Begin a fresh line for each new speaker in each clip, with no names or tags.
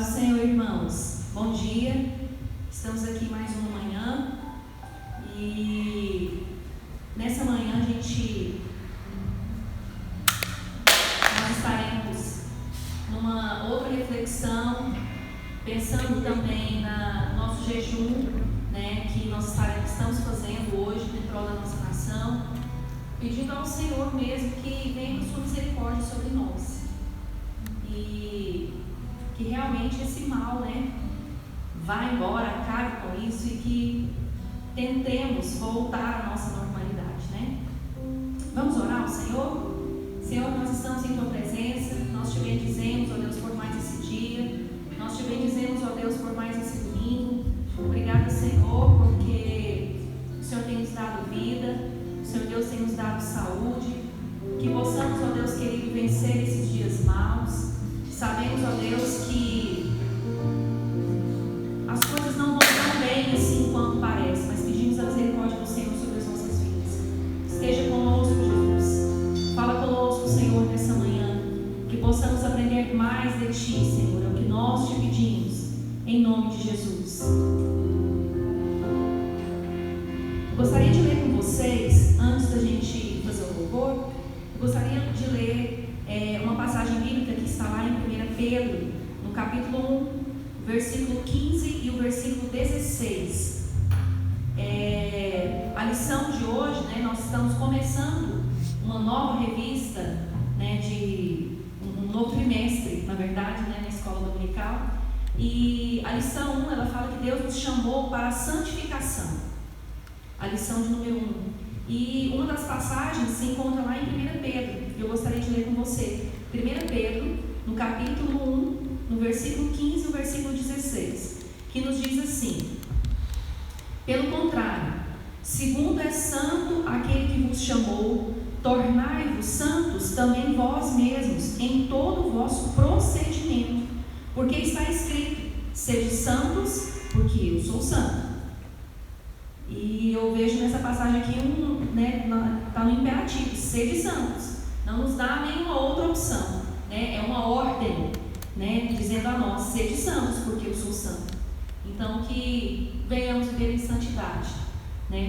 Paz do Senhor, irmãos. Bom dia. Estamos aqui mais uma manhã e nessa manhã nós estaremos numa outra reflexão, pensando também no nosso jejum, que nós estamos fazendo hoje em prol da nossa nação, pedindo ao Senhor mesmo que venha com sua misericórdia sobre nós e que realmente esse mal, vá embora, acabe com isso e que tentemos voltar à nossa normalidade, Vamos orar ao Senhor? Senhor, nós estamos em Tua presença, nós Te bendizemos, ó Deus, por mais esse dia, nós Te bendizemos, ó Deus, por mais esse domingo. Obrigado, Senhor, porque o Senhor tem nos dado vida, o Senhor Deus tem nos dado saúde, que possamos, ó Deus querido, vencer esses dias maus. Sabemos, ó Deus, que as coisas não vão tão bem assim quanto parece, mas pedimos a misericórdia do Senhor sobre as nossas vidas. Esteja conosco, Jesus. Fala conosco, Senhor, nessa manhã, que possamos aprender mais de Ti, Senhor, é o que nós Te pedimos, em nome de Jesus. Eu gostaria de ler com vocês, antes da gente fazer o louvor, eu gostaria de ler uma passagem bíblica que está lá em 1 Pedro, no capítulo 1, versículo 15 e o versículo 16. A lição de hoje, nós estamos começando uma nova revista, de um novo trimestre, na verdade, na escola dominical. E a lição 1, ela fala que Deus nos chamou para a santificação. A lição de número 1. E uma das passagens se encontra lá em 1 Pedro. Eu gostaria de ler com você. 1 Pedro, no capítulo 1, no versículo 15 e o versículo 16, que nos diz assim: pelo contrário, segundo é santo aquele que vos chamou, tornai-vos santos também vós mesmos em todo o vosso procedimento, porque está escrito: sede santos, porque eu sou santo. E eu vejo nessa passagem aqui está no imperativo: sede santos. Não nos dá nenhuma outra opção, é uma ordem, dizendo a nós: sede santos, porque eu sou santo. Então, que venhamos viver em santidade,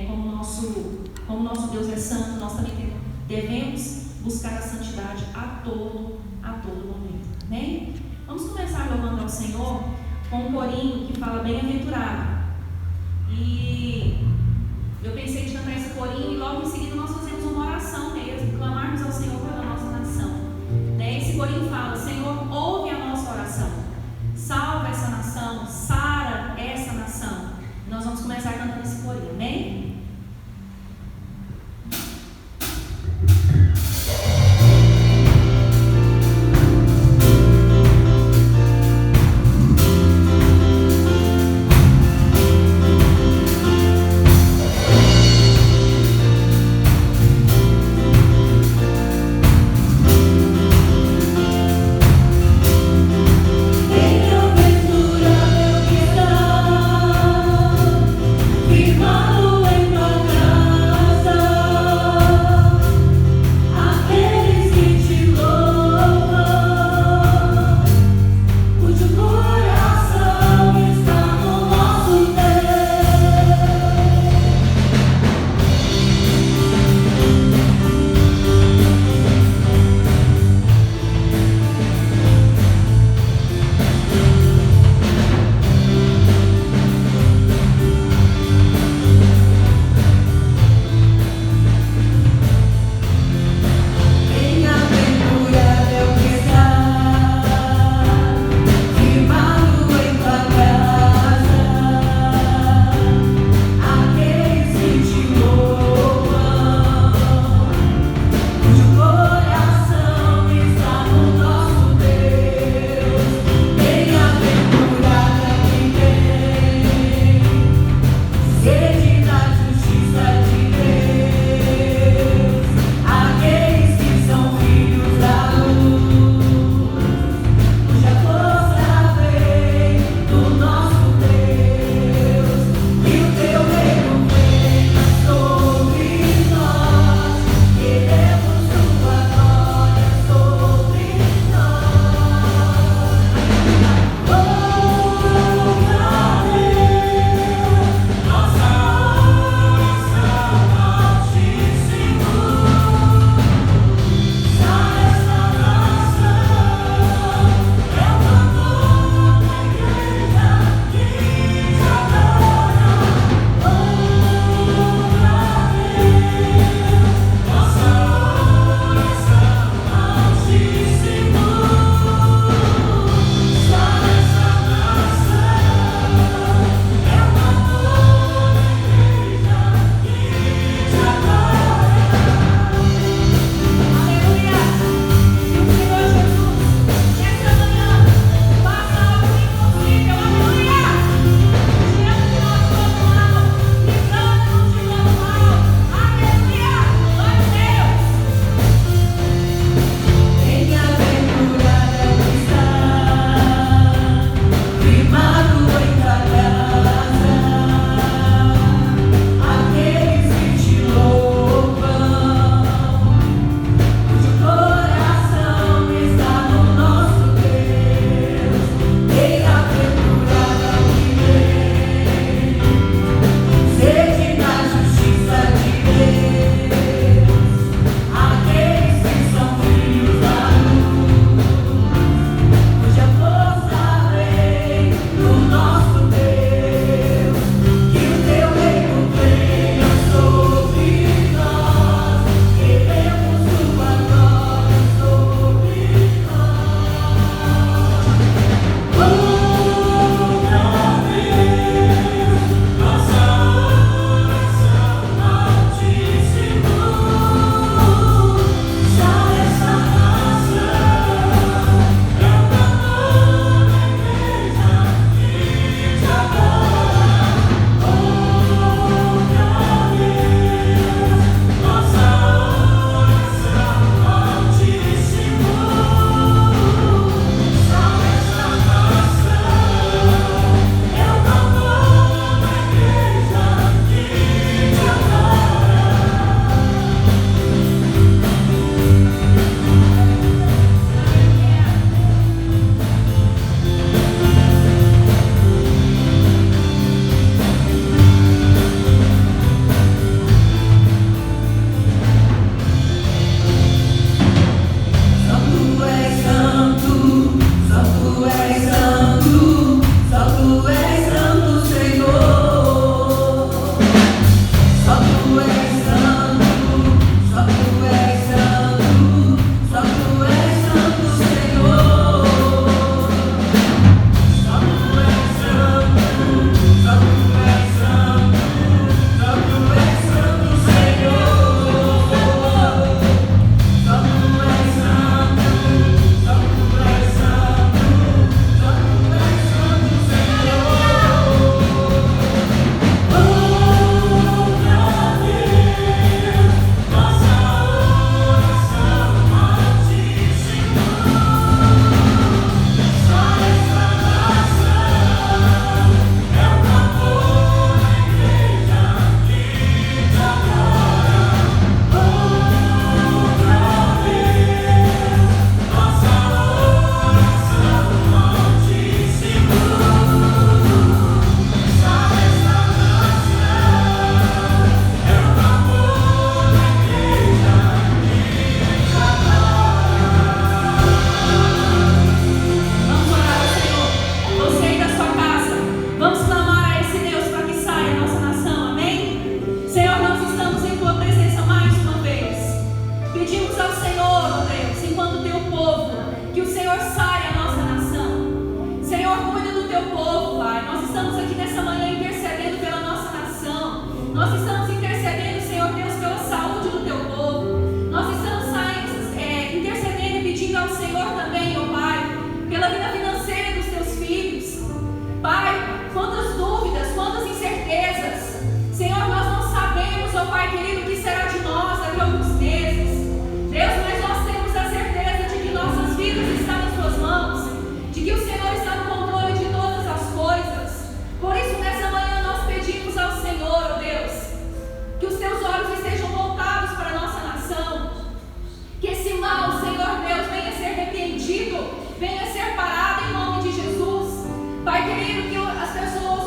como nosso Deus é santo, nós também devemos buscar a santidade a todo momento. Amém? Vamos começar louvando ao Senhor com um corinho que fala bem-aventurado. E eu pensei em cantar esse corinho e logo em seguida nós fazemos uma oração mesmo, clamarmos ao Senhor pela nossa nação. Esse corinho fala: Senhor, ouve a nossa oração, salva essa nação, sara essa nação. E nós vamos começar cantando esse corinho, amém?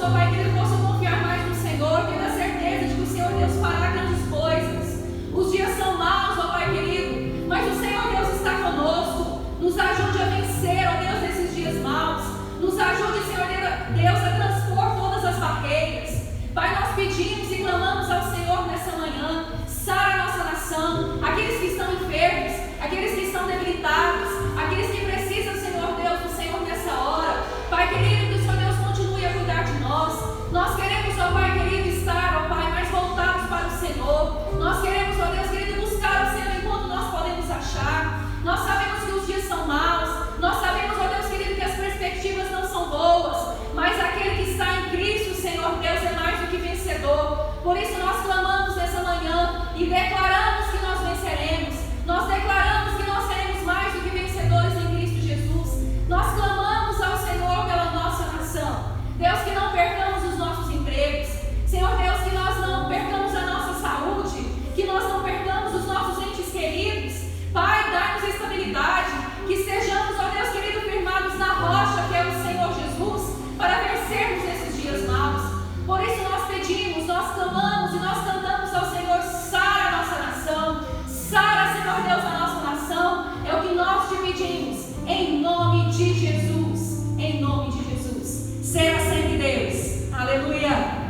ó Pai querido, possam confiar mais no Senhor, tendo a certeza de que o Senhor Deus fará grandes coisas. Os dias são maus, ó Pai querido, mas o Senhor Deus está conosco. Nos ajude a vencer, ó Deus, nesses dias maus. Nos ajude, Senhor Deus, a transpor todas as barreiras. Pai, nós pedimos e clamamos ao Senhor nessa manhã. Sara a nossa nação, aqueles que estão enfermos, aqueles que estão debilitados, aqueles que precisam, Senhor Deus, do Senhor nessa hora. Pai querido, que o Senhor Deus continue a cuidar de nós. Nós queremos, ó Pai querido, estar, ó Pai, mais voltados para o Senhor. Nós queremos, ó Deus querido, buscar o Senhor enquanto nós podemos achar. Nós sabemos que os dias são maus. Nós sabemos, ó Deus querido, que as perspectivas não são boas. Mas aquele que está em Cristo, Senhor Deus, é mais do que vencedor. Por isso nós clamamos nessa manhã e declaramos que nós venceremos. Nós declaramos que nós seremos mais do que vencedores em Cristo Jesus. Nós clamamos ao Senhor pela nossa nação. Deus, que não percamos os nossos empregos. Senhor Deus, que nós não percamos a nossa saúde, que nós não percamos os nossos entes queridos. Pai, dá-nos estabilidade, que estejamos, ó Deus querido, firmados na rocha que é o Senhor Jesus, para vencermos esses dias maus. Por isso nós pedimos, nós clamamos e nós cantamos ao Senhor: sara a nossa nação, sara, Senhor Deus, a nossa nação. É o que nós te pedimos, em nome de Jesus, em nome de Jesus. Seja sempre Deus. Aleluia.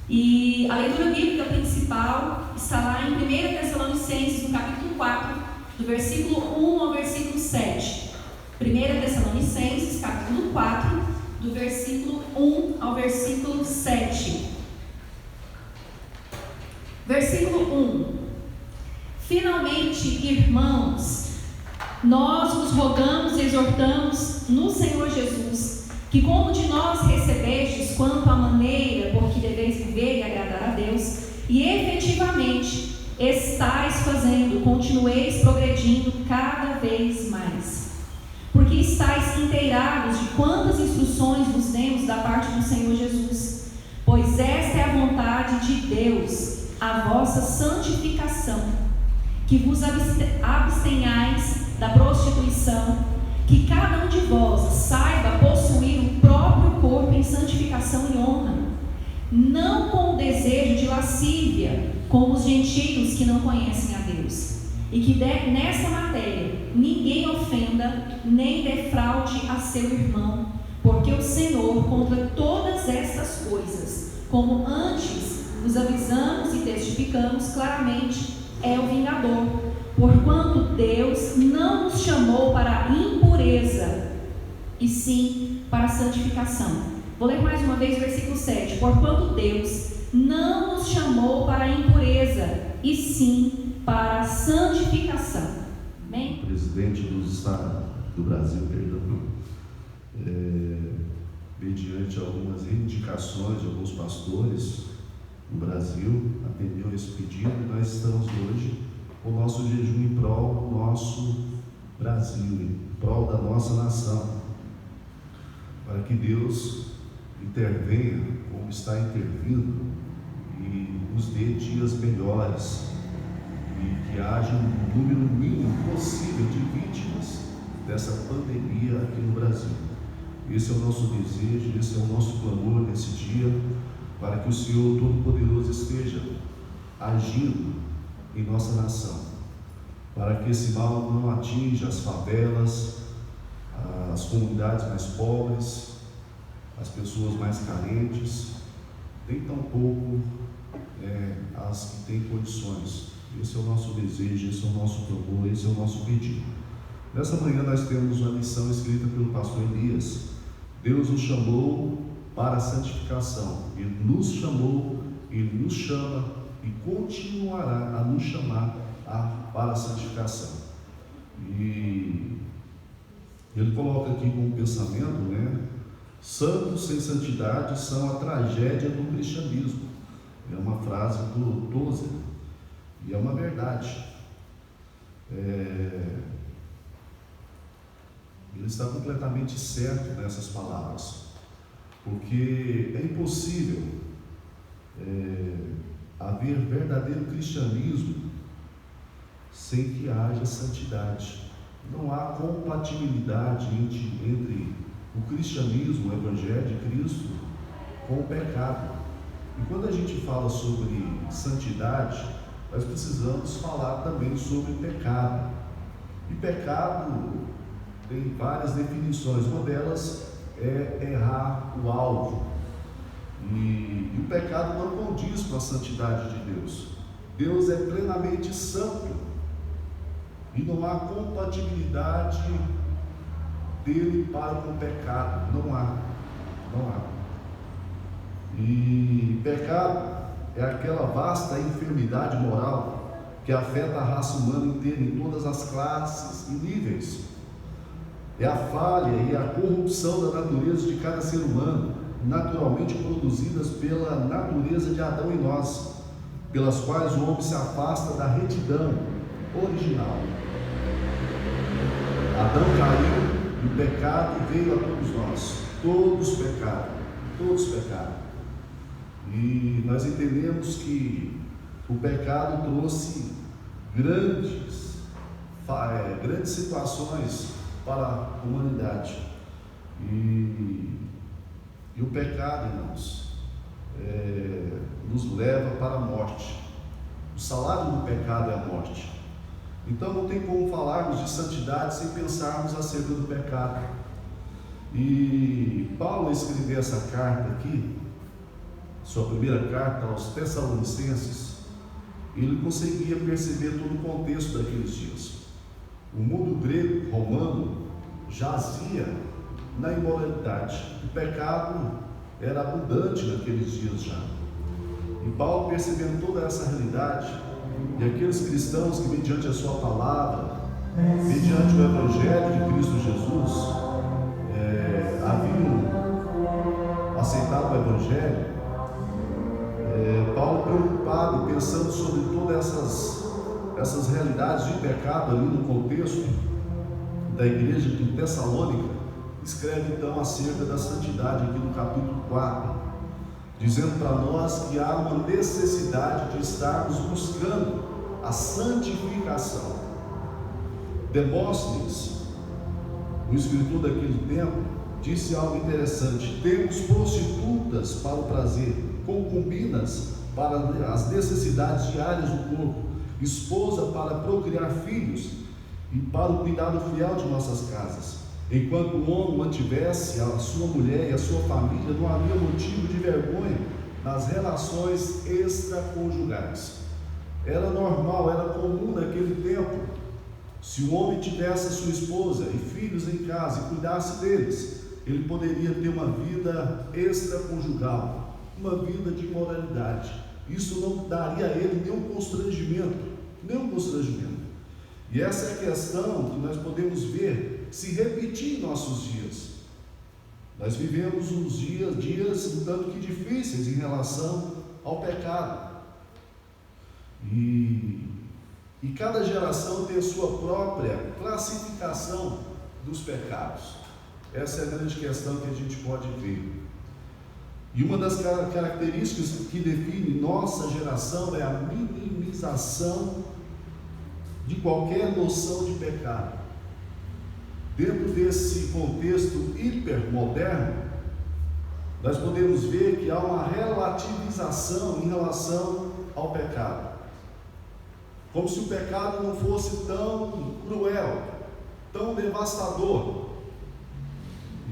E a leitura bíblica principal está lá em 1 Tessalonicenses, no capítulo 4, do versículo 1 ao versículo 7. 1 Tessalonicenses, capítulo 4, do versículo 1 ao versículo 7. Versículo 1. Finalmente, irmãos, nós vos rogamos e exortamos no Senhor Jesus, que como de nós recebestes quanto à maneira por que deveis viver e agradar a Deus, e efetivamente estáis fazendo, continueis progredindo cada vez mais. Porque estáis inteirados de quantas instruções vos demos da parte do Senhor Jesus. Pois esta é a vontade de Deus, a vossa santificação, que vos abstenhais da prostituição, que cada um de vós saiba possuir o próprio corpo em santificação e honra, não com o desejo de lascívia, como os gentios que não conhecem a Deus, e que nessa matéria ninguém ofenda nem defraude a seu irmão, porque o Senhor, contra todas estas coisas, como antes vos avisamos e testificamos claramente, é o vingador, porquanto Deus não nos chamou para a impureza, e sim para a santificação. Vou ler mais uma vez o versículo 7. Porquanto Deus não nos chamou para a impureza, e sim para a santificação. Amém?
O presidente do Brasil, mediante algumas reivindicações de alguns pastores no Brasil, atendeu esse pedido. Nós estamos hoje com o nosso jejum em prol do nosso Brasil, em prol da nossa nação, para que Deus intervenha como está intervindo e nos dê dias melhores e que haja um número mínimo possível de vítimas dessa pandemia aqui no Brasil. Esse é o nosso desejo, esse é o nosso clamor nesse dia, para que o Senhor Todo-Poderoso esteja agindo em nossa nação, para que esse mal não atinja as favelas, as comunidades mais pobres, as pessoas mais carentes, nem tampouco as que têm condições. Esse é o nosso desejo, esse é o nosso clamor, esse é o nosso pedido. Nessa manhã nós temos uma lição escrita pelo pastor Elias. Deus nos chamou para a santificação. Ele nos chamou, Ele nos chama e continuará a nos chamar para a santificação. E ele coloca aqui como pensamento, santos sem santidade são a tragédia do cristianismo. É uma frase do Tozer, e é uma verdade. Ele está completamente certo nessas palavras, porque é impossível haver verdadeiro cristianismo sem que haja santidade. Não há compatibilidade entre o cristianismo, o evangelho de Cristo, com o pecado. E quando a gente fala sobre santidade, nós precisamos falar também sobre pecado. E pecado tem várias definições. Uma delas é errar o alvo. E o pecado não condiz com a santidade de Deus. Deus é plenamente santo e não há compatibilidade dele para com o pecado. Não há. E pecado é aquela vasta enfermidade moral que afeta a raça humana inteira em todas as classes e níveis. É a falha e a corrupção da natureza de cada ser humano, naturalmente produzidas pela natureza de Adão em nós, pelas quais o homem se afasta da retidão original. Adão caiu e o pecado veio a todos nós. Todos pecaram. E nós entendemos que o pecado trouxe grandes situações para a humanidade. E o pecado, irmãos, nos leva para a morte. O salário do pecado é a morte. Então não tem como falarmos de santidade sem pensarmos acerca do pecado. E Paulo escreveu essa carta aqui, sua primeira carta aos Tessalonicenses, ele conseguia perceber todo o contexto daqueles dias. O mundo grego, romano, jazia na imoralidade. O pecado era abundante naqueles dias já. E Paulo, percebendo toda essa realidade, e aqueles cristãos que, mediante a sua palavra, mediante o Evangelho de Cristo Jesus, haviam aceitado o Evangelho, Paulo, preocupado, pensando sobre todas essas realidades de pecado ali no contexto da igreja de Tessalônica, escreve então acerca da santidade aqui no capítulo 4, dizendo para nós que há uma necessidade de estarmos buscando a santificação. Demóstenes, o escritor daquele tempo, disse algo interessante: temos prostitutas para o prazer, concubinas para as necessidades diárias do corpo, esposa para procriar filhos e para o cuidado fiel de nossas casas. Enquanto o homem mantivesse a sua mulher e a sua família, não havia motivo de vergonha nas relações extraconjugais. Era normal, era comum naquele tempo. Se o homem tivesse a sua esposa e filhos em casa e cuidasse deles, ele poderia ter uma vida extraconjugal, uma vida de imoralidade. Isso não daria a ele nenhum constrangimento. E essa é a questão que nós podemos ver se repetir em nossos dias. Nós vivemos uns dias um tanto que difíceis em relação ao pecado. E cada geração tem a sua própria classificação dos pecados. Essa é a grande questão que a gente pode ver. E uma das características que define nossa geração é a minimização de qualquer noção de pecado. Dentro desse contexto hipermoderno, nós podemos ver que há uma relativização em relação ao pecado. Como se o pecado não fosse tão cruel, tão devastador.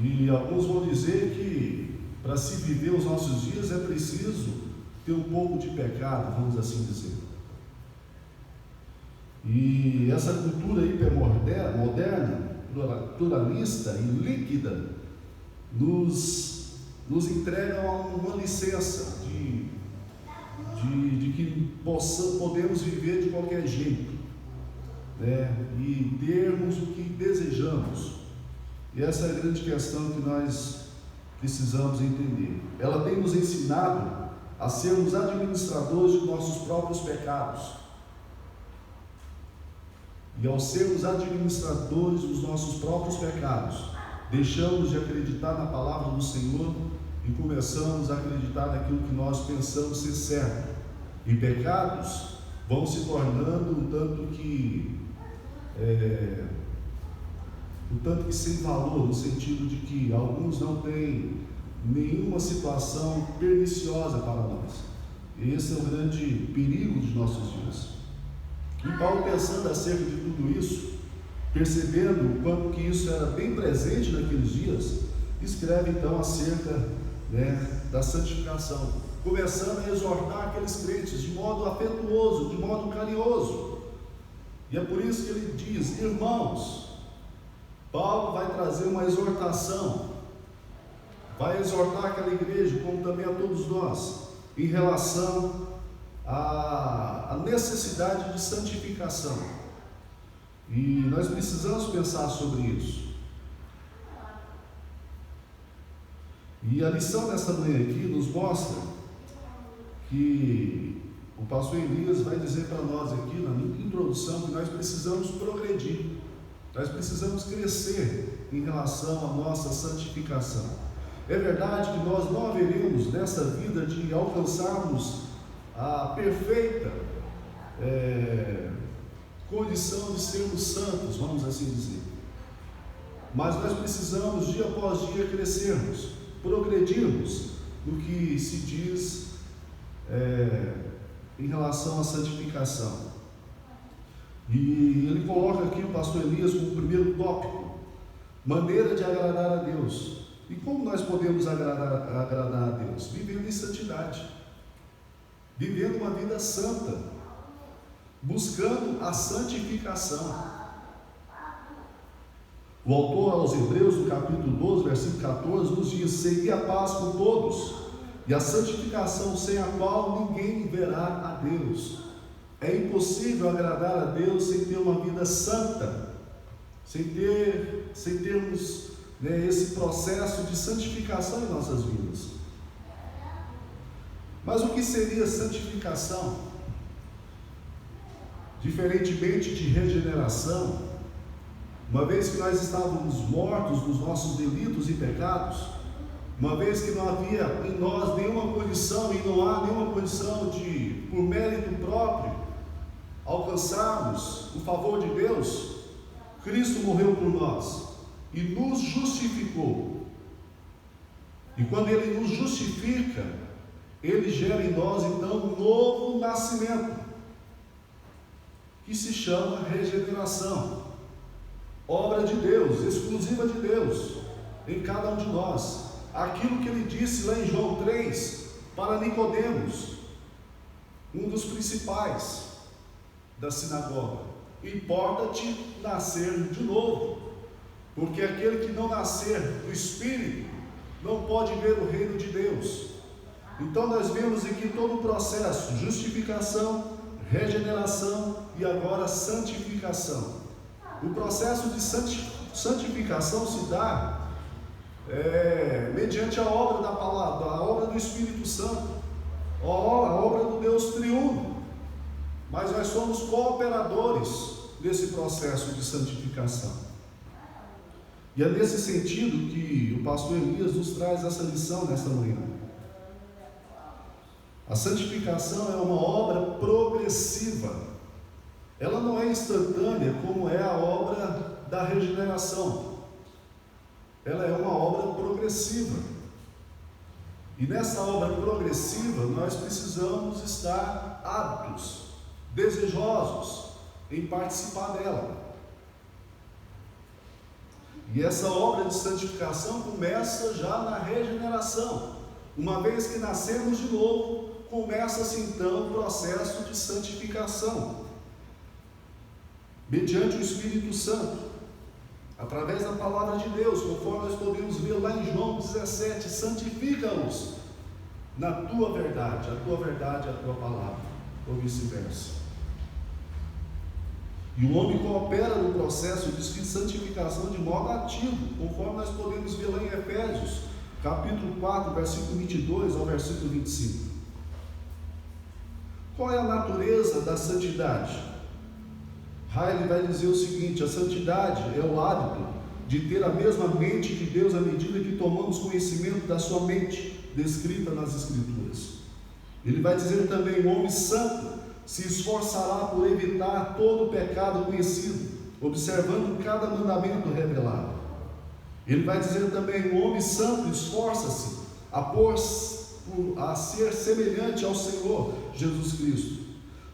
E alguns vão dizer que para se viver os nossos dias é preciso ter um pouco de pecado, vamos assim dizer. E essa cultura hipermoderna, pluralista e líquida, nos entrega uma licença de que podemos viver de qualquer jeito, né? E termos o que desejamos. E essa é a grande questão que nós precisamos entender. Ela tem nos ensinado a sermos administradores de nossos próprios pecados. E ao sermos administradores dos nossos próprios pecados, deixamos de acreditar na palavra do Senhor e começamos a acreditar naquilo que nós pensamos ser certo. E pecados vão se tornando um tanto que sem valor, no sentido de que alguns não têm nenhuma situação perniciosa para nós. E esse é o grande perigo dos nossos dias. E Paulo, pensando acerca de tudo isso, percebendo o quanto que isso era bem presente naqueles dias, escreve então acerca, da santificação, começando a exortar aqueles crentes de modo afetuoso, de modo carinhoso. E é por isso que ele diz: irmãos, Paulo vai trazer uma exortação, vai exortar aquela igreja, como também a todos nós, em relação à necessidade de santificação. E nós precisamos pensar sobre isso. E a lição desta manhã aqui nos mostra que o pastor Elias vai dizer para nós aqui na introdução que nós precisamos progredir, nós precisamos crescer em relação à nossa santificação. É verdade que nós não haveremos nessa vida de alcançarmos a perfeita condição de sermos santos, vamos assim dizer. Mas nós precisamos dia após dia crescermos, progredirmos no que se diz em relação à santificação. E ele coloca aqui o pastor Elias como primeiro tópico: maneira de agradar a Deus. E como nós podemos agradar a Deus? Vivendo em santidade, vivendo uma vida santa, buscando a santificação. O autor aos Hebreus, no capítulo 12, versículo 14, nos diz: segui a paz com todos e a santificação, sem a qual ninguém verá a Deus. É impossível agradar a Deus sem ter uma vida santa, sem termos esse processo de santificação em nossas vidas. Mas o que seria santificação? Diferentemente de regeneração, uma vez que nós estávamos mortos nos nossos delitos e pecados, uma vez que não havia em nós nenhuma condição, e não há nenhuma condição de, por mérito próprio, alcançarmos o favor de Deus, Cristo morreu por nós e nos justificou. E quando Ele nos justifica, Ele gera em nós então um novo nascimento, que se chama regeneração. Obra de Deus, exclusiva de Deus, em cada um de nós. Aquilo que Ele disse lá em João 3, para Nicodemos, um dos principais da sinagoga: importa-te nascer de novo, porque aquele que não nascer do Espírito não pode ver o reino de Deus. Então nós vemos aqui todo o processo: justificação, regeneração e agora santificação. O processo de santificação se dá mediante a obra da palavra, a obra do Espírito Santo, a obra do Deus triuno. Mas nós somos cooperadores desse processo de santificação. E é nesse sentido que o pastor Elias nos traz essa lição nesta manhã. A santificação é uma obra progressiva. Ela não é instantânea como é a obra da regeneração. Ela é uma obra progressiva. E nessa obra progressiva nós precisamos estar aptos, desejosos em participar dela. E essa obra de santificação começa já na regeneração. Uma vez que nascemos de novo, começa-se então o processo de santificação, mediante o Espírito Santo, através da palavra de Deus, conforme nós podemos ver lá em João 17: santifica-os na tua verdade, a tua verdade é a tua palavra, ou vice-versa. E o homem coopera no processo de santificação de modo ativo, conforme nós podemos ver lá em Efésios, capítulo 4, versículo 22 ao versículo 25. Qual é a natureza da santidade? Riley vai dizer o seguinte: a santidade é o hábito de ter a mesma mente de Deus à medida que tomamos conhecimento da sua mente, descrita nas Escrituras. Ele vai dizer também: o homem santo se esforçará por evitar todo o pecado conhecido, observando cada mandamento revelado. Ele vai dizer também: o homem santo esforça-se a ser semelhante ao Senhor Jesus Cristo.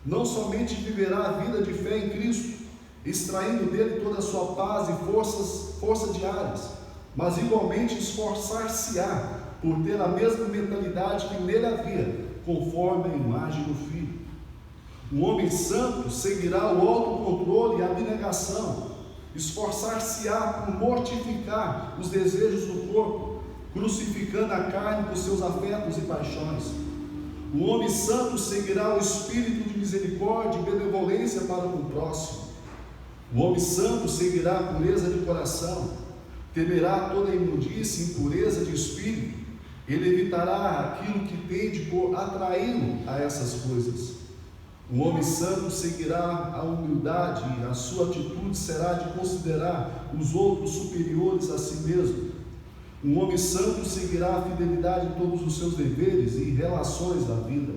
Não somente viverá a vida de fé em Cristo, extraindo dele toda a sua paz e força diárias, mas igualmente esforçar-se-á por ter a mesma mentalidade que nele havia, conforme a imagem do Filho. O homem santo seguirá o autocontrole e a abnegação, esforçar-se-á por mortificar os desejos do corpo, crucificando a carne com seus afetos e paixões. O homem santo seguirá o espírito de misericórdia e benevolência para com o próximo. O homem santo seguirá a pureza de coração, temerá toda imundície e impureza de espírito. Ele evitará aquilo que tende por atraí-lo a essas coisas. O homem santo seguirá a humildade e a sua atitude será de considerar os outros superiores a si mesmo. Um homem santo seguirá a fidelidade em todos os seus deveres e relações da vida.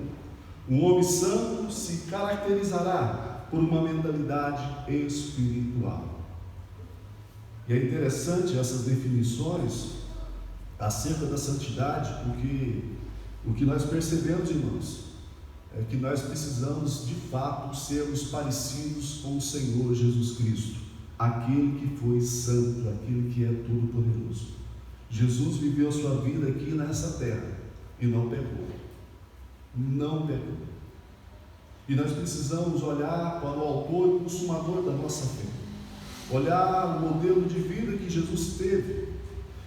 Um homem santo se caracterizará por uma mentalidade espiritual. E é interessante essas definições acerca da santidade, porque o que nós percebemos, irmãos, é que nós precisamos de fato sermos parecidos com o Senhor Jesus Cristo, aquele que foi santo, aquele que é todo-poderoso. Jesus viveu sua vida aqui nessa terra e não pecou. Não pecou. E nós precisamos olhar para o autor e consumador da nossa fé. Olhar o modelo de vida que Jesus teve.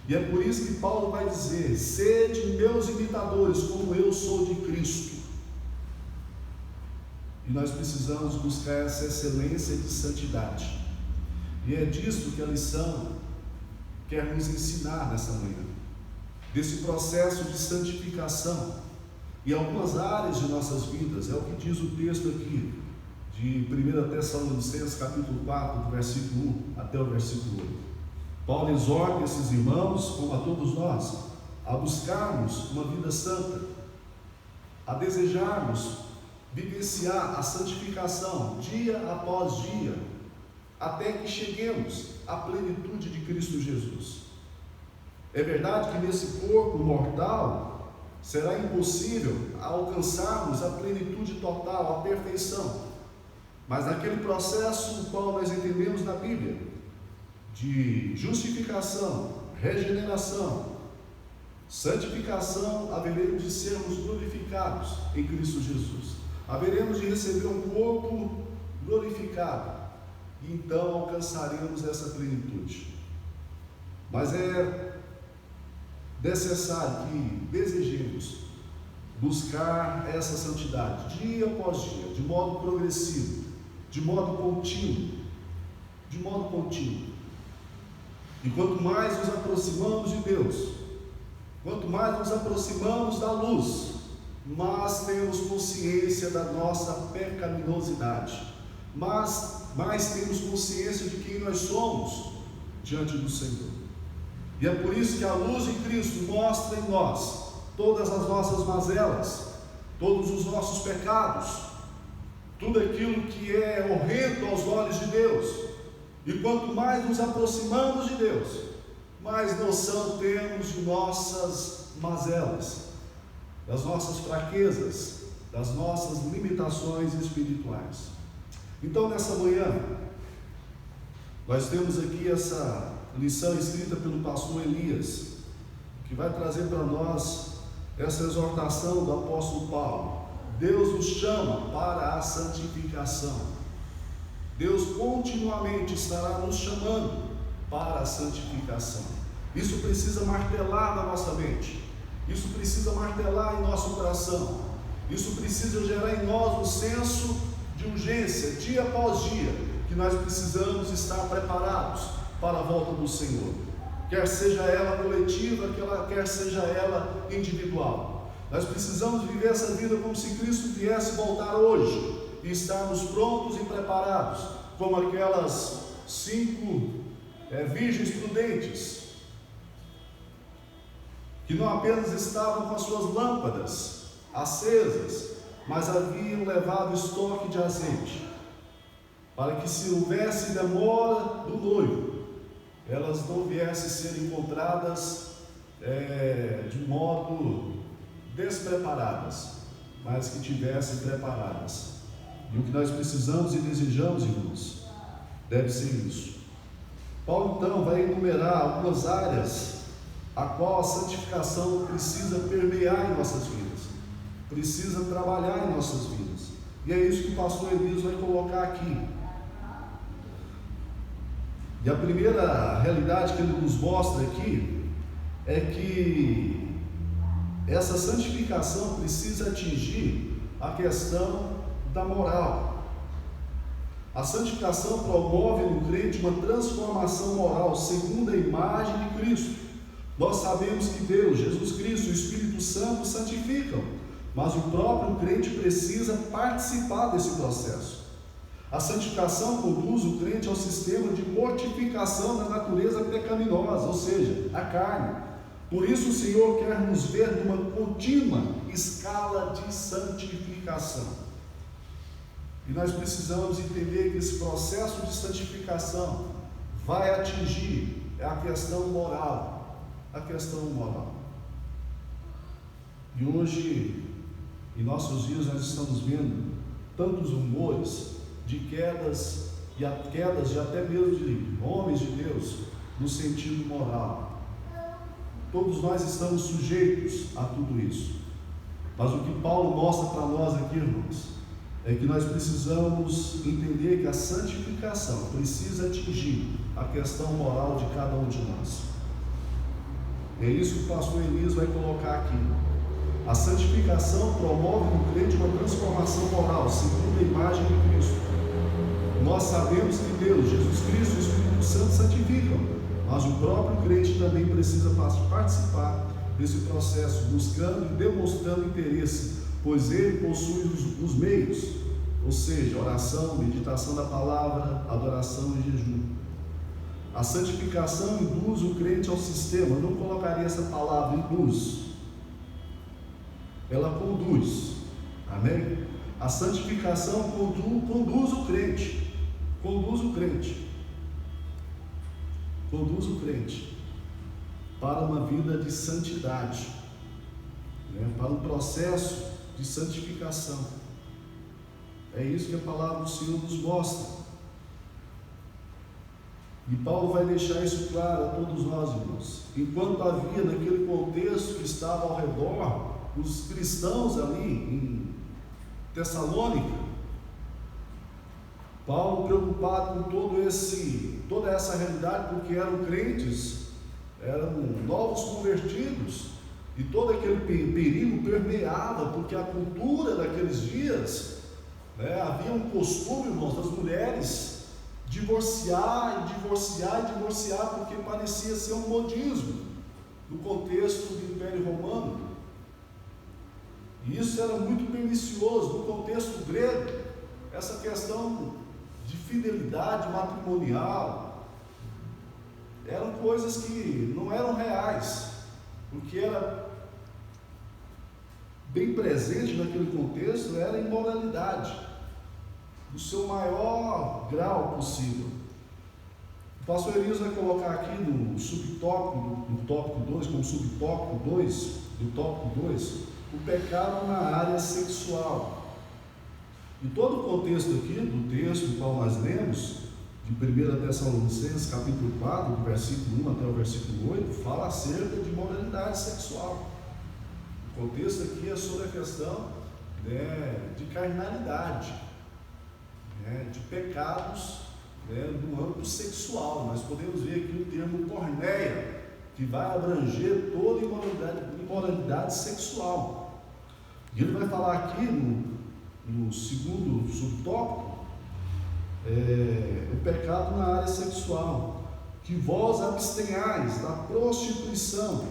E é por isso que Paulo vai dizer: sede meus imitadores, como eu sou de Cristo. E nós precisamos buscar essa excelência de santidade. E é disso que a lição quer nos ensinar nessa manhã. Desse processo de santificação. E algumas áreas de nossas vidas, é o que diz o texto aqui, de 1 Tessalonicenses, capítulo 4, do versículo 1 até o versículo 8. Paulo exorta esses irmãos, como a todos nós, a buscarmos uma vida santa, a desejarmos vivenciar a santificação dia após dia, até que cheguemos à plenitude de Cristo Jesus. É verdade que nesse corpo mortal será impossível alcançarmos a plenitude total, a perfeição, mas naquele processo o qual nós entendemos na Bíblia, de justificação, regeneração, santificação, haveremos de sermos glorificados em Cristo Jesus, haveremos de receber um corpo glorificado, e então alcançaremos essa plenitude. Mas é necessário que desejemos buscar essa santidade dia após dia, de modo progressivo, de modo contínuo, E quanto mais nos aproximamos de Deus, quanto mais nos aproximamos da luz, mais temos consciência da nossa pecaminosidade, mais temos consciência de quem nós somos diante do Senhor. E é por isso que a luz de Cristo mostra em nós todas as nossas mazelas, todos os nossos pecados, tudo aquilo que é horrendo aos olhos de Deus. E quanto mais nos aproximamos de Deus, mais noção temos de nossas mazelas, das nossas fraquezas, das nossas limitações espirituais. Então, nessa manhã, nós temos aqui essa lição escrita pelo pastor Elias, que vai trazer para nós essa exortação do apóstolo Paulo. Deus nos chama para a santificação. Deus continuamente estará nos chamando para a santificação. Isso precisa martelar na nossa mente, isso precisa martelar em nosso coração, isso precisa gerar em nós um senso de urgência, dia após dia, que nós precisamos estar preparados para a volta do Senhor, quer seja ela coletiva, quer seja ela individual. Nós precisamos viver essa vida como se Cristo viesse voltar hoje e estarmos prontos e preparados, como aquelas 5 virgens prudentes, que não apenas estavam com as suas lâmpadas acesas, mas haviam levado estoque de azeite, para que se houvesse demora do noivo, elas não viessem a ser encontradas de modo despreparadas, mas que tivessem preparadas. E o que nós precisamos e desejamos, irmãos, deve ser isso. Paulo então vai enumerar algumas áreas a qual a santificação precisa permear em nossas vidas, precisa trabalhar em nossas vidas. E é isso que o pastor Elias vai colocar aqui. E a primeira realidade que ele nos mostra aqui é que essa santificação precisa atingir a questão da moral. A santificação promove no crente uma transformação moral segundo a imagem de Cristo. Nós sabemos que Deus, Jesus Cristo, o Espírito Santo santificam, mas o próprio crente precisa participar desse processo. A santificação conduz o crente ao sistema de mortificação da natureza pecaminosa, ou seja, a carne. Por isso o Senhor quer nos ver numa contínua escala de santificação. E nós precisamos entender que esse processo de santificação vai atingir a questão moral. E hoje, em nossos dias, nós estamos vendo tantos rumores de quedas de até mesmo de homens de Deus no sentido moral. todos nós estamos sujeitos a tudo isso. Mas o que Paulo mostra para nós aqui, irmãos, é que nós precisamos entender que a santificação precisa atingir a questão moral de cada um de nós. É isso que o pastor Elias vai colocar aqui. A santificação promove no crente uma transformação moral, segundo a imagem de Cristo. Nós sabemos que Deus, Jesus Cristo e o Espírito Santo santificam, mas o próprio crente também precisa participar desse processo, buscando e demonstrando interesse, pois ele possui os meios, ou seja, oração, meditação da palavra, adoração e jejum. A santificação induz o crente ao sistema. Eu não colocaria essa palavra induz, ela conduz, amém? A santificação conduz o crente para uma vida de santidade, né? Para um processo de santificação. É isso que a palavra do Senhor nos mostra. E Paulo vai deixar isso claro a todos nós, irmãos. Enquanto havia naquele contexto que estava ao redor, os cristãos ali em Tessalônica, Paulo, preocupado com toda essa realidade, porque eram crentes, eram novos convertidos, e todo aquele perigo permeava, porque a cultura daqueles dias, né, havia um costume, irmãos, das mulheres divorciar, porque parecia ser um modismo no contexto do Império Romano. E isso era muito pernicioso. No contexto grego, essa questão de fidelidade matrimonial eram coisas que não eram reais, porque era bem presente naquele contexto, era a imoralidade, do seu maior grau possível. O pastor Elias vai colocar aqui no subtópico, no tópico 2, como subtópico 2, do tópico 2, o pecado na área sexual. E todo o contexto aqui, do texto do qual nós lemos, de 1 Tessalonicenses, capítulo 4, do versículo 1 até o versículo 8, fala acerca de moralidade sexual. O contexto aqui é sobre a questão, né, de carnalidade, né, de pecados, né, no âmbito sexual. Nós podemos ver aqui o termo porneia, que vai abranger toda imoralidade sexual. E ele vai falar aqui no segundo subtópico, o pecado na área sexual, que vós abstenhais da prostituição,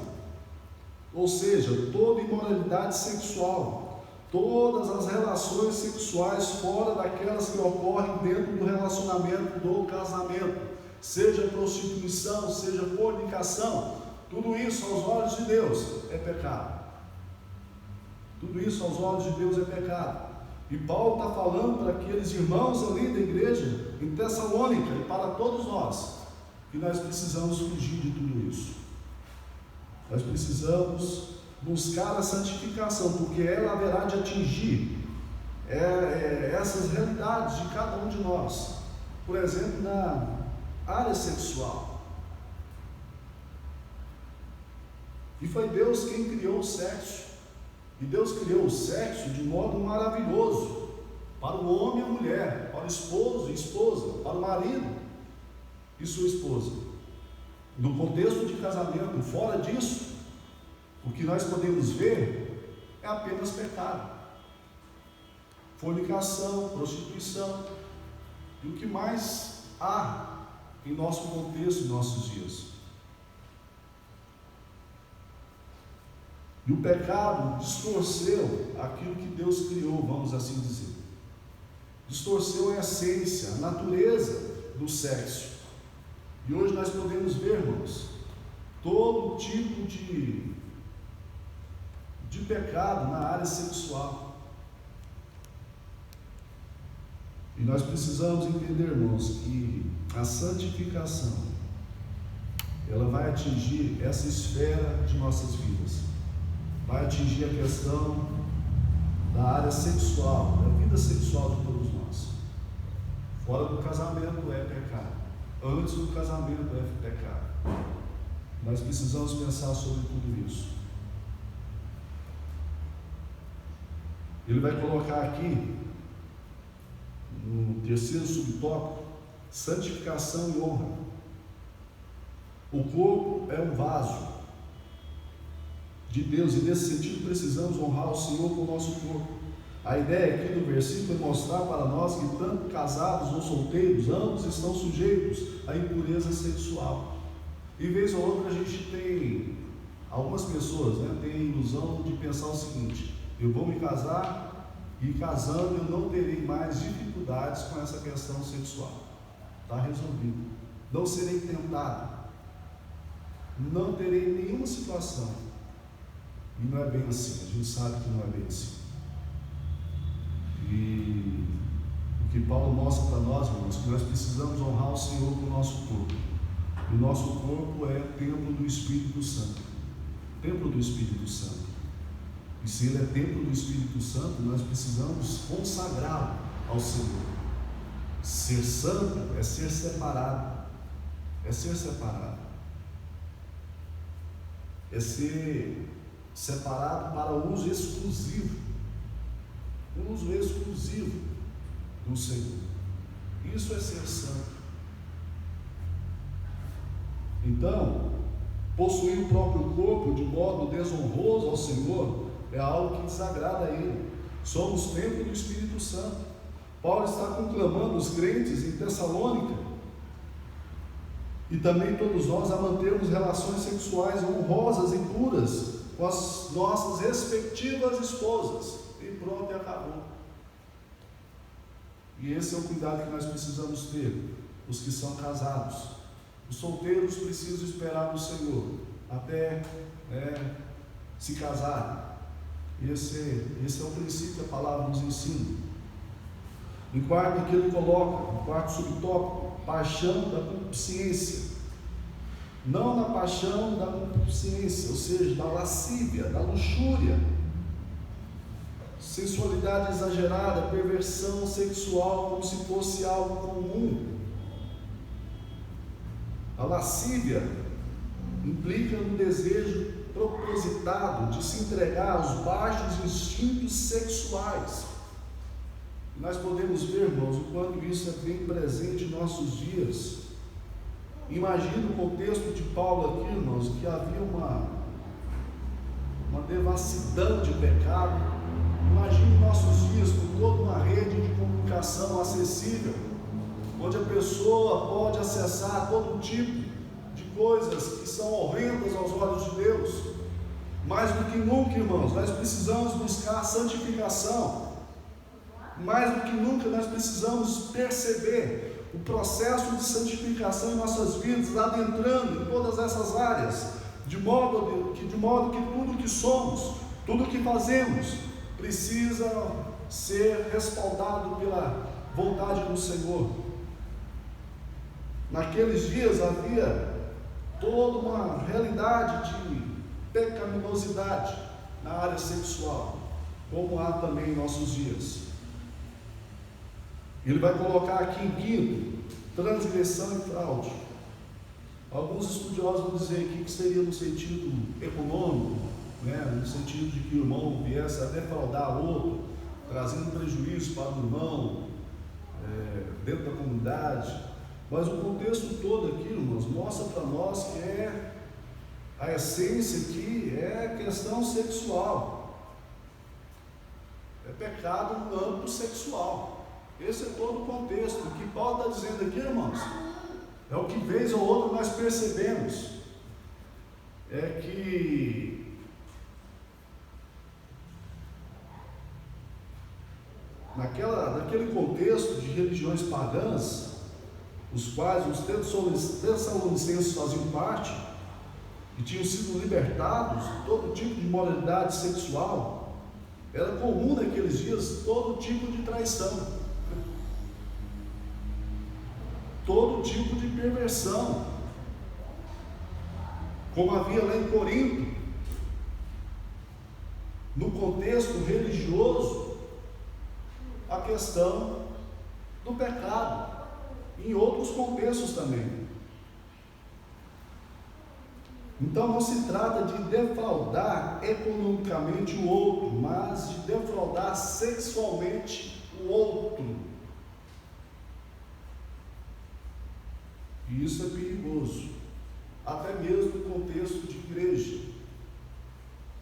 ou seja, toda imoralidade sexual, todas as relações sexuais fora daquelas que ocorrem dentro do relacionamento do casamento, seja prostituição, seja fornicação, tudo isso aos olhos de Deus é pecado. Tudo isso aos olhos de Deus é pecado. E Paulo está falando para aqueles irmãos ali da igreja em Tessalônica e para todos nós, que nós precisamos fugir de tudo isso. Nós precisamos buscar a santificação, porque ela haverá de atingir essas realidades de cada um de nós. Por exemplo, na área sexual. E foi Deus quem criou o sexo. E Deus criou o sexo de modo maravilhoso, para o homem e a mulher, para o esposo e esposa, para o marido e sua esposa. No contexto de casamento, fora disso, o que nós podemos ver é apenas pecado, fornicação, prostituição, e o que mais há em nosso contexto, em nossos dias. E o pecado distorceu aquilo que Deus criou, vamos assim dizer. Distorceu a essência, a natureza do sexo. E hoje nós podemos ver, irmãos, todo tipo de pecado na área sexual. E nós precisamos entender, irmãos, que a santificação, ela vai atingir essa esfera de nossas vidas. Vai atingir a questão da área sexual, da vida sexual de todos nós. Fora do casamento é pecado. Antes do casamento é pecado. Nós precisamos pensar sobre tudo isso. Ele vai colocar aqui, no terceiro subtópico, santificação e honra. O corpo é um vaso de Deus, e nesse sentido precisamos honrar o Senhor com o nosso corpo. A ideia aqui do versículo é mostrar para nós que tanto casados ou solteiros, ambos estão sujeitos à impureza sexual. E vez ou outra a gente tem, algumas pessoas, tem a ilusão de pensar o seguinte: eu vou me casar e casando eu não terei mais dificuldades com essa questão sexual. Está resolvido. Não serei tentado. Não terei nenhuma situação. E não é bem assim. A gente sabe que não é bem assim. E o que Paulo mostra para nós, irmãos, que nós precisamos honrar o Senhor com o nosso corpo. E o nosso corpo é templo do Espírito Santo. Templo do Espírito Santo. E se ele é templo do Espírito Santo, nós precisamos consagrá-lo ao Senhor. Ser santo é ser separado. É ser separado. É ser separado para uso exclusivo. Uso exclusivo do Senhor. Isso é ser santo. Então, possuir o próprio corpo de modo desonroso ao Senhor é algo que desagrada a Ele. Somos templo do Espírito Santo. Paulo está conclamando os crentes em Tessalônica e também todos nós a mantermos relações sexuais honrosas e puras com as nossas respectivas esposas. E pronto, e acabou. E esse é o cuidado que nós precisamos ter, os que são casados. Os solteiros precisam esperar no Senhor até se casarem. Esse é o princípio que a palavra nos ensina. Em quarto, aqui ele coloca, no quarto subtópico, paixão da concupiscência. Não na paixão da concupiscência, ou seja, da lascívia, da luxúria, sensualidade exagerada, perversão sexual como se fosse algo comum. A lascívia implica no desejo propositado de se entregar aos baixos instintos sexuais. Nós podemos ver, irmãos, o quanto isso é bem presente em nossos dias. Imagina o contexto de Paulo aqui, irmãos, que havia uma devassidão de pecado. Imagine nossos dias com toda uma rede de comunicação acessível, onde a pessoa pode acessar todo tipo de coisas que são horrendas aos olhos de Deus. Mais do que nunca, irmãos, nós precisamos buscar a santificação. Mais do que nunca nós precisamos perceber o processo de santificação em nossas vidas, adentrando em todas essas áreas, de modo que tudo que somos, tudo que fazemos, precisa ser respaldado pela vontade do Senhor. Naqueles dias havia toda uma realidade de pecaminosidade na área sexual, como há também em nossos dias. Ele vai colocar aqui em quinto, transgressão e fraude. Alguns estudiosos vão dizer aqui que seria no sentido econômico, no sentido de que o irmão viesse a defraudar outro, trazendo prejuízo para o irmão, dentro da comunidade. Mas o contexto todo aqui, irmãos, mostra para nós que a essência aqui é questão sexual. É pecado no âmbito sexual. Esse é todo o contexto. O que Paulo está dizendo aqui, irmãos, é o que vez ou outra nós percebemos. É que naquele contexto de religiões pagãs, os quais os tessalonicenses faziam parte, e tinham sido libertados de todo tipo de imoralidade sexual, era comum naqueles dias todo tipo de traição, todo tipo de perversão, como havia lá em Corinto. No contexto religioso, a questão do pecado, em outros contextos também. Então não se trata de defraudar economicamente o outro, mas de defraudar sexualmente o outro. E isso é perigoso, até mesmo no contexto de igreja,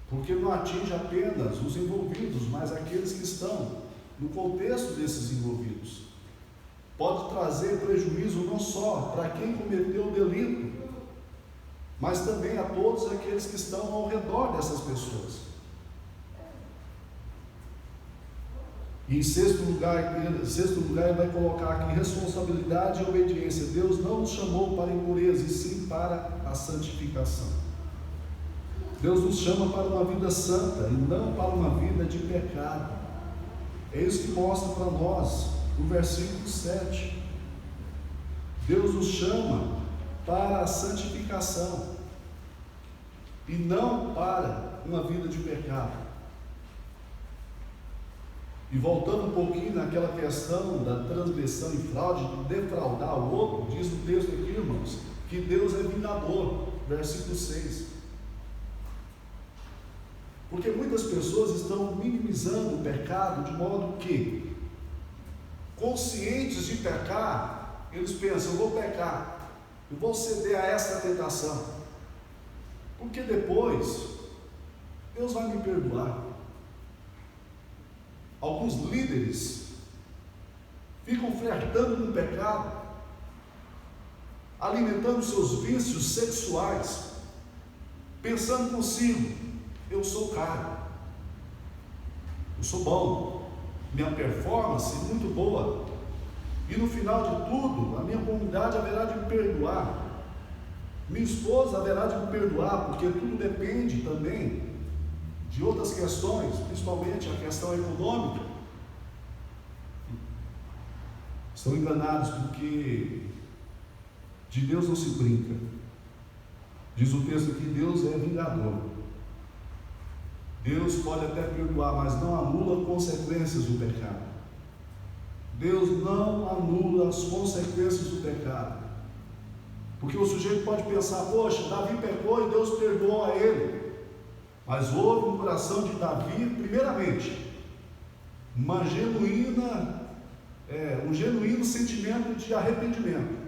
porque não atinge apenas os envolvidos, mas aqueles que estão no contexto desses envolvidos. Pode trazer prejuízo não só para quem cometeu o delito, mas também a todos aqueles que estão ao redor dessas pessoas. E em sexto lugar, ele vai colocar aqui responsabilidade e obediência. Deus não nos chamou para a impureza, e sim para a santificação. Deus nos chama para uma vida santa e não para uma vida de pecado. É isso que mostra para nós o versículo 7. Deus nos chama para a santificação e não para uma vida de pecado. E voltando um pouquinho naquela questão da transgressão e fraude, de defraudar o outro, diz o texto aqui, irmãos, que Deus é vingador, versículo 6. Porque muitas pessoas estão minimizando o pecado, de modo que, conscientes de pecar, eles pensam: eu vou pecar, eu vou ceder a essa tentação, porque depois Deus vai me perdoar. Alguns líderes ficam flertando com o pecado, alimentando seus vícios sexuais, pensando consigo: eu sou cara, eu sou bom, minha performance é muito boa, e no final de tudo, a minha comunidade haverá de me perdoar, minha esposa haverá de me perdoar, porque tudo depende também de outras questões, principalmente a questão econômica. Estão enganados, porque de Deus não se brinca. Diz o texto aqui: Deus é vingador. Deus pode até perdoar, mas não anula consequências do pecado. Deus não anula as consequências do pecado. Porque o sujeito pode pensar: poxa, Davi pecou e Deus perdoou a ele. Mas houve no coração de Davi, primeiramente, um genuíno sentimento de arrependimento.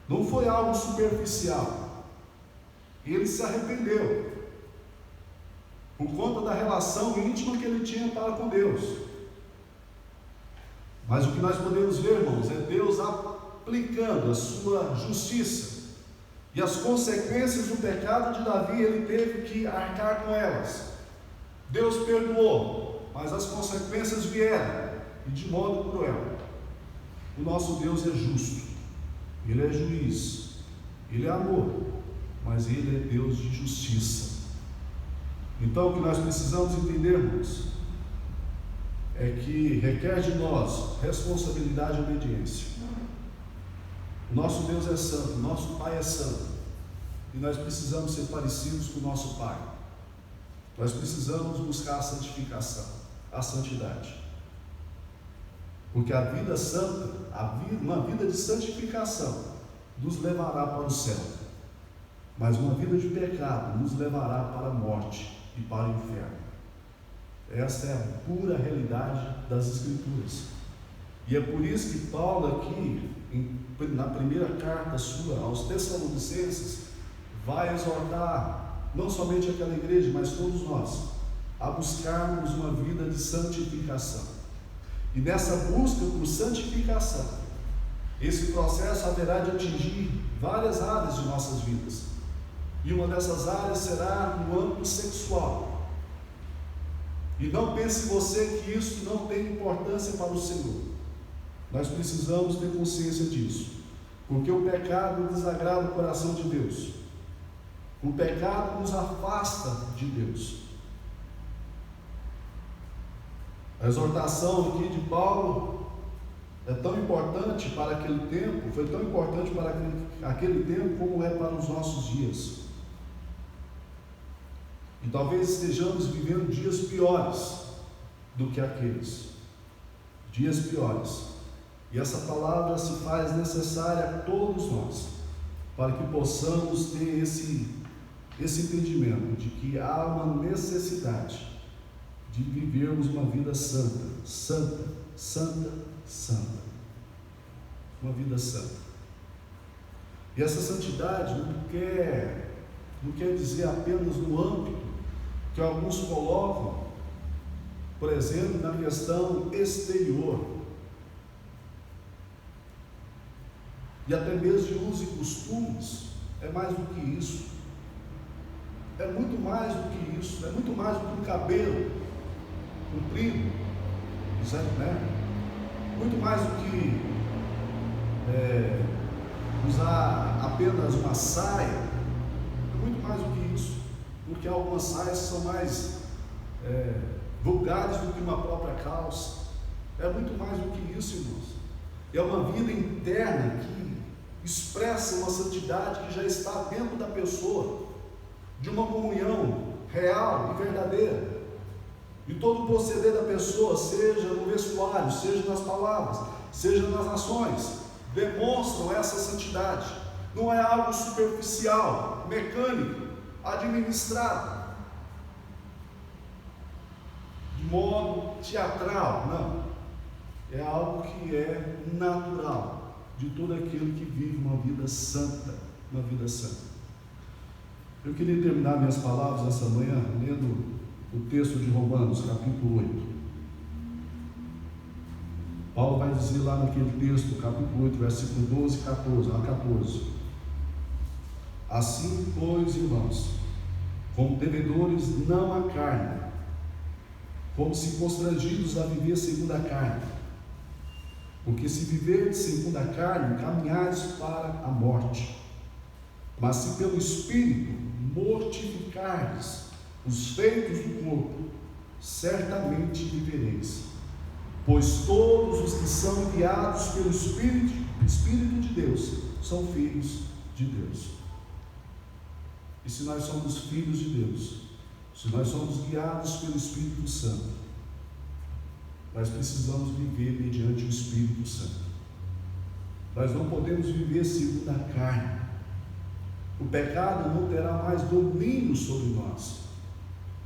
Não foi algo superficial. Ele se arrependeu por conta da relação íntima que ele tinha para com Deus. Mas o que nós podemos ver, irmãos, é Deus aplicando a sua justiça. E as consequências do pecado de Davi, ele teve que arcar com elas. Deus perdoou, mas as consequências vieram, e de modo cruel. O nosso Deus é justo, Ele é juiz, Ele é amor, mas Ele é Deus de justiça. Então o que nós precisamos entender, irmãos, é que requer de nós responsabilidade e obediência. O nosso Deus é santo, o nosso Pai é santo, e nós precisamos ser parecidos com o nosso Pai. Nós precisamos buscar a santificação, a santidade, porque a vida santa, uma vida de santificação, nos levará para o céu, mas uma vida de pecado nos levará para a morte e para o inferno. Essa é a pura realidade das Escrituras, e é por isso que Paulo aqui, na primeira carta sua aos Tessalonicenses, vai exortar não somente aquela igreja, mas todos nós, a buscarmos uma vida de santificação. E nessa busca por santificação, esse processo haverá de atingir várias áreas de nossas vidas, e uma dessas áreas será no âmbito sexual. E não pense você que isso não tem importância para o Senhor. Nós precisamos ter consciência disso, porque o pecado desagrada o coração de Deus. O pecado nos afasta de Deus. A exortação aqui de Paulo é tão importante para aquele tempo, foi tão importante para aquele tempo como é para os nossos dias. E talvez estejamos vivendo dias piores do que aqueles. Dias piores. E essa palavra se faz necessária a todos nós. para que possamos ter esse entendimento de que há uma necessidade de vivermos uma vida santa, santa, santa, santa. Uma vida santa. E essa santidade não quer dizer apenas no âmbito que alguns colocam, por exemplo, na questão exterior, e até mesmo de usos e costumes. É mais do que isso. É muito mais do que isso. É muito mais do que um cabelo comprido, né? Muito mais do que usar apenas uma saia. É muito mais do que isso, porque algumas saias são mais vulgares do que uma própria calça. É muito mais do que isso, irmãos. É uma vida interna que expressa uma santidade que já está dentro da pessoa, de uma comunhão real e verdadeira. E todo o proceder da pessoa, seja no vestuário, seja nas palavras, seja nas ações, demonstram essa santidade. Não é algo superficial, mecânico, administrado, de modo teatral, não. É algo que é natural de todo aquele que vive uma vida santa, uma vida santa. Eu queria terminar minhas palavras essa manhã lendo o texto de Romanos, capítulo 8. Paulo vai dizer lá naquele texto, capítulo 8, versículo 12 e 14. Assim, pois, irmãos, como devedores não à carne, como se constrangidos a viver segundo a carne, porque se viverdes segundo a carne, caminhais para a morte. Mas se pelo Espírito mortificardes os feitos do corpo, certamente vivereis. Pois todos os que são guiados pelo Espírito de Deus são filhos de Deus. E se nós somos filhos de Deus, se nós somos guiados pelo Espírito Santo, nós precisamos viver mediante o Espírito Santo. Nós não podemos viver segundo a carne. O pecado não terá mais domínio sobre nós.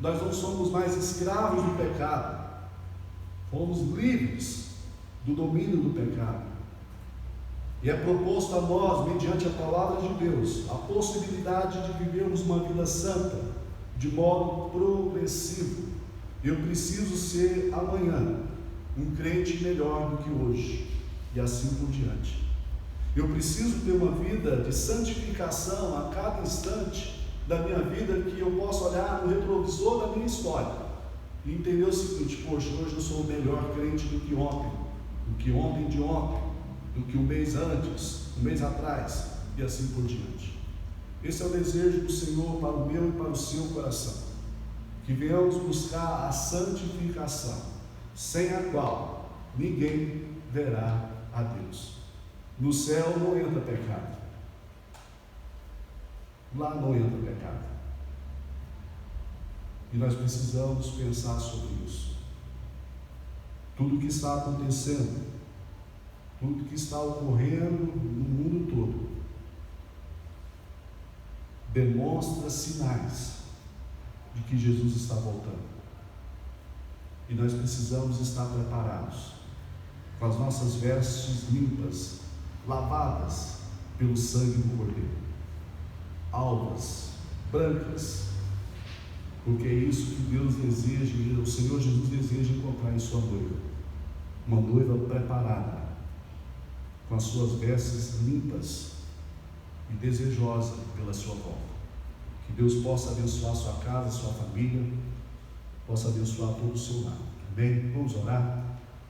Nós não somos mais escravos do pecado. Fomos livres do domínio do pecado. E é proposto a nós, mediante a palavra de Deus, a possibilidade de vivermos uma vida santa, de modo progressivo. Eu preciso ser amanhã um crente melhor do que hoje, e assim por diante. Eu preciso ter uma vida de santificação a cada instante da minha vida, que eu possa olhar no retrovisor da minha história e entender o seguinte: poxa, hoje eu sou o melhor crente do que ontem de ontem, do que um mês antes, um mês atrás, e assim por diante. Esse é o desejo do Senhor para o meu e para o seu coração, que venhamos buscar a santificação, sem a qual ninguém verá a Deus. No céu não entra pecado, lá não entra pecado, e nós precisamos pensar sobre isso. Tudo que está acontecendo, tudo que está ocorrendo no mundo todo, demonstra sinais de que Jesus está voltando. E nós precisamos estar preparados, com as nossas vestes limpas, lavadas pelo sangue do Cordeiro, alvas, brancas, porque é isso que Deus deseja, o Senhor Jesus deseja encontrar em sua noiva, uma noiva preparada, com as suas vestes limpas e desejosa pela sua volta. Que Deus possa abençoar sua casa, sua família, possa abençoar todo o seu lar. Amém? Vamos orar.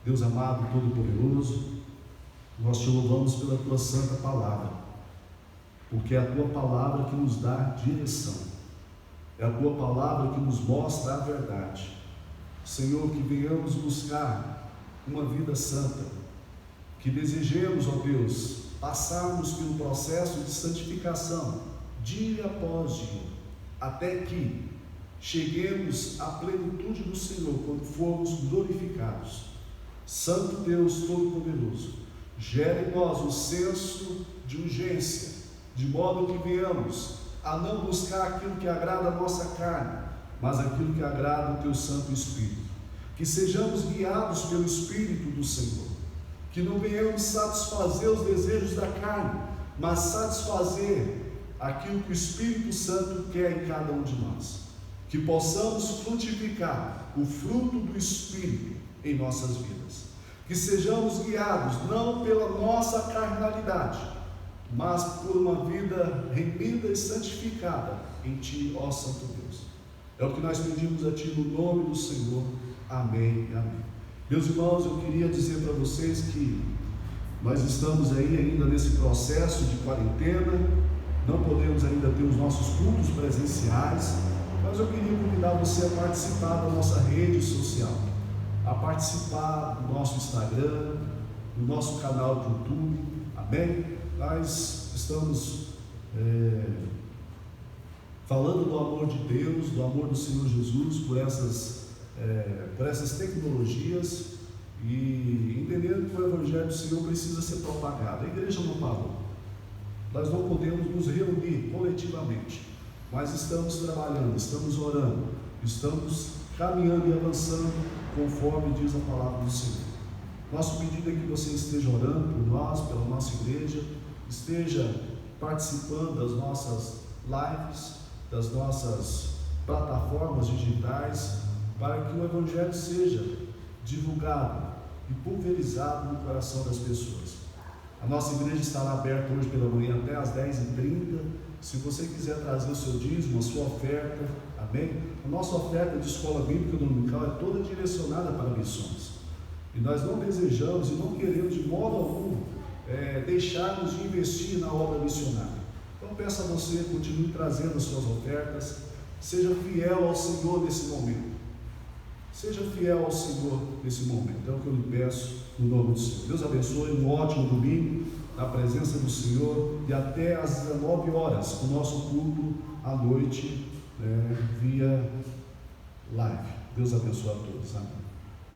Deus amado, todo-poderoso, nós te louvamos pela tua santa palavra, porque é a tua palavra que nos dá direção, é a tua palavra que nos mostra a verdade. Senhor, que venhamos buscar uma vida santa, que desejemos, ó Deus, passarmos pelo processo de santificação, dia após dia, até que cheguemos à plenitude do Senhor, quando formos glorificados. Santo Deus Todo-Poderoso, gere em nós o senso de urgência, de modo que venhamos a não buscar aquilo que agrada a nossa carne, mas aquilo que agrada o Teu Santo Espírito. Que sejamos guiados pelo Espírito do Senhor, que não venhamos satisfazer os desejos da carne, mas satisfazer aquilo que o Espírito Santo quer em cada um de nós. Que possamos frutificar o fruto do Espírito em nossas vidas. Que sejamos guiados não pela nossa carnalidade, mas por uma vida remida e santificada em Ti, ó Santo Deus. É o que nós pedimos a Ti no nome do Senhor. Amém e amém. Meus irmãos, eu queria dizer para vocês que nós estamos aí ainda nesse processo de quarentena, não podemos ainda ter os nossos cultos presenciais, mas eu queria convidar você a participar da nossa rede social, a participar do nosso Instagram, do nosso canal do YouTube, amém? Nós estamos falando do amor de Deus, do amor do Senhor Jesus por essas tecnologias e entendendo que o Evangelho do Senhor precisa ser propagado. A igreja não parou, nós não podemos nos reunir coletivamente, mas estamos trabalhando, estamos orando, estamos caminhando e avançando conforme diz a palavra do Senhor. Nosso pedido é que você esteja orando por nós, pela nossa igreja, esteja participando das nossas lives, das nossas plataformas digitais, para que o Evangelho seja divulgado e pulverizado no coração das pessoas. A nossa igreja estará aberta hoje pela manhã até às 10h30. Se você quiser trazer o seu dízimo, a sua oferta, amém? A nossa oferta de escola bíblica dominical é toda direcionada para missões. E nós não desejamos e não queremos de modo algum deixarmos de investir na obra missionária. Então peço a você, continue trazendo as suas ofertas, seja fiel ao Senhor nesse momento. Seja fiel ao Senhor nesse momento, é o que eu lhe peço no nome do Senhor. Deus abençoe, um ótimo domingo, na presença do Senhor, e até às 19 horas, o nosso culto à noite, via live. Deus abençoe a todos, amém.